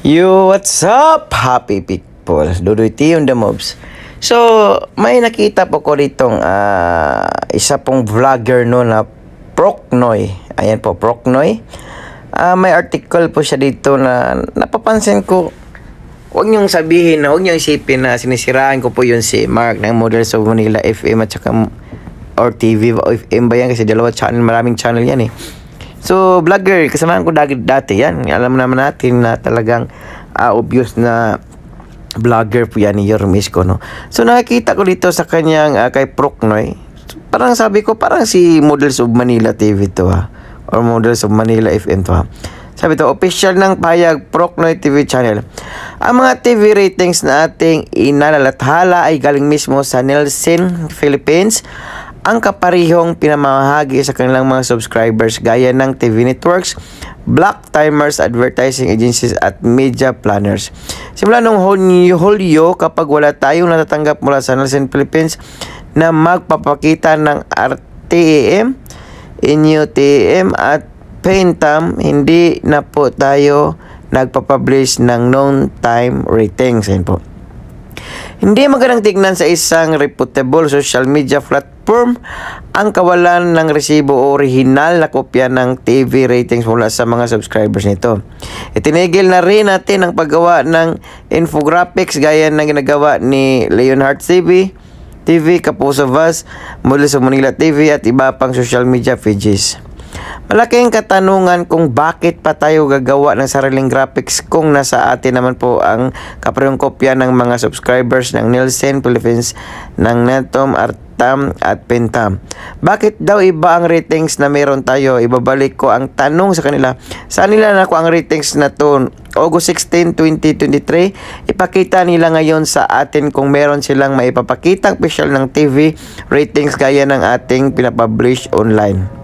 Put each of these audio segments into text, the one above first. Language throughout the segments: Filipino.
Yo, what's up, happy people? Dudoy T on the mobs. So, may nakita po ko ditong isa pong vlogger no na Procnoy. Ayan po, Procnoy. May article po siya dito na napapansin ko. Huwag niyong sabihin na, huwag niyong isipin na sinisiraan ko po yun si Mark ng Models of Manila FM at saka or TV o FM ba yan? Kasi dalawa channel, maraming channel yan eh. So, vlogger, kasamahan ko dati yan. Alam naman natin na talagang obvious na vlogger po yan ni Yormis ko, no? So, nakikita ko dito sa kanyang kay Procnoy. Parang sabi ko, parang si Models of Manila TV to or Models of Manila FM to Sabi to, official ng payag Procnoy TV channel. Ang mga TV ratings na ating inalalathala ay galing mismo sa Nielsen Philippines. Ang kaparihong pinamahagi sa kanilang mga subscribers gaya ng TV networks, block timers, advertising agencies at media planners. Simula noong Hulyo, kapag wala tayong natatanggap mula sa Nielsen Philippines na magpapakita ng RTEM, NUTM at Paintam, hindi na po tayo nagpapublish ng non-time ratings. Ayan po. Hindi magandang tignan sa isang reputable social media platform ang kawalan ng resibo o orihinal na kopya ng TV ratings mula sa mga subscribers nito. Itinigil na rin natin ang paggawa ng infographics gaya ng ginagawa ni Leonhard TV, Kapuso Vaz, Models of Manila TV at iba pang social media pages. Malaking katanungan kung bakit pa tayo gagawa ng sariling graphics kung nasa atin naman po ang kaparehong kopya ng mga subscribers ng Nielsen Philippines, ng Netom, Artam at Pentam. Bakit daw iba ang ratings na meron tayo? Ibabalik ko ang tanong sa kanila. Saan nila nakuha ang ratings na to? August 16, 2023. Ipakita nila ngayon sa atin kung meron silang maipapakitang official ng TV ratings gaya ng ating pinapublish online.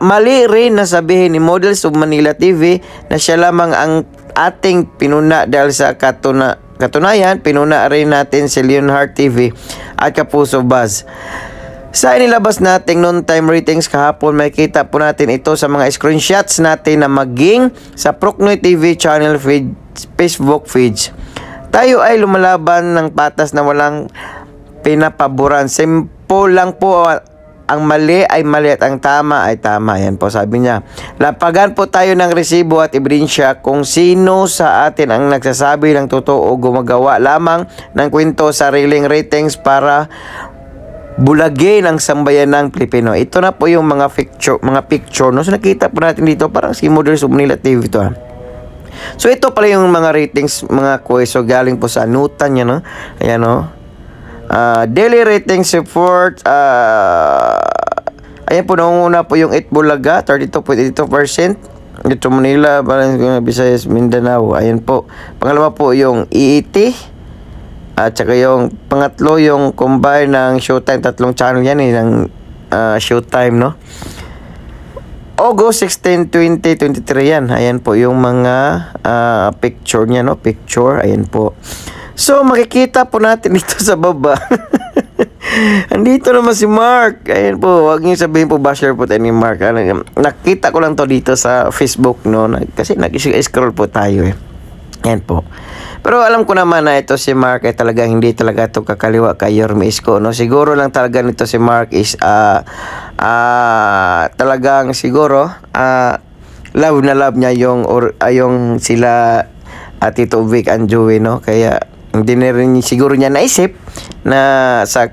Mali rin na sabihin ni Models of Manila TV na siya lamang ang ating pinuna dahil sa katunayan, pinuna rin natin si Leonhard TV at Kapuso Vaz. Sa inilabas nating non-time ratings kahapon, makikita po natin ito sa mga screenshots natin na maging sa Procnoy TV channel feed, Facebook feeds. Tayo ay lumalaban ng patas na walang pinapaboran. Simple lang po. Ang mali ay mali at ang tama ay tama. Yan po sabi niya. Lapagan po tayo ng resibo at ebidensya kung sino sa atin ang nagsasabi ng totoo o gumagawa lamang ng kwento sariling ratings para bulagin ang sambayan ng Pilipino. Ito na po yung mga picture. No? So nakita po natin dito parang si Models of Manila TV ito So ito pala yung mga ratings, mga quiz. So galing po sa anutan niya, no? Ayan, no? Daily ratings report, ayan po, nangunguna po yung 8 Bulaga, 32.82%. Ito Manila, Visayas, Mindanao. Ayan po. Pangalawa po yung EET. At saka yung pangatlo yung combine ng Showtime. Tatlong channel yan ng Showtime, no? August 16, 2023 yan. Ayan po yung mga picture niya, no? Picture, ayan po. So, makikita po natin dito sa baba. Andito naman si Mark. Ayan po, huwag niyo sabihin po basher po tayo ni Mark. Nakita ko lang to dito sa Facebook, no? Kasi nag-scroll po tayo eh. Ayan po. Pero alam ko naman na ito si Mark ay talagang hindi talaga ito kakaliwa kay Yormis ko, no? Siguro lang talaga nito si Mark is talagang siguro love na love niya yung sila Tito Vic and Joey, no? Kaya hindi na rin siguro niya naisip na sa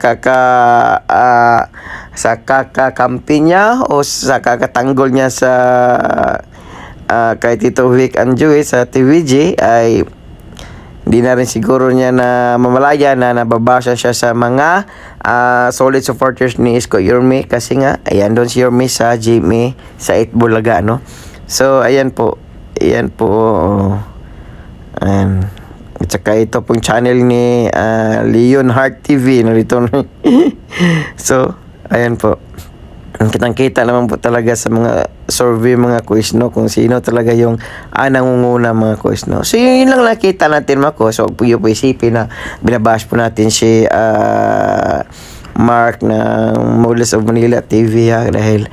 kakakampi niya o sa kakatanggol niya sa kay Tito Vic and Joey sa TVJ ay hindi na rin siguro niya na mamalaya na nababasa siya sa mga solid supporters ni Isko Yormi kasi nga ayan doon si Yormi sa Jimmy sa 8 Bulaga, no? So ayan po ayan. At saka ito pong channel ni Leonhard TV narito. So ayan po, kitang-kita naman po talaga sa mga survey, mga quiz, no, kung sino talaga yung nangunguna mga quiz, no. So yun lang nakita natin mga quiz. So po isipin na binabash po natin si Mark ng Models of Manila TV dahil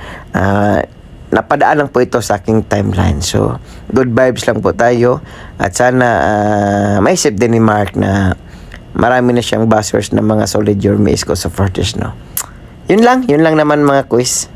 napadaan lang po ito sa aking timeline. So, good vibes lang po tayo. At sana maisip din ni Mark na marami na siyang buzzers na mga solid your miss ko supporters, no? Yun lang naman mga quiz.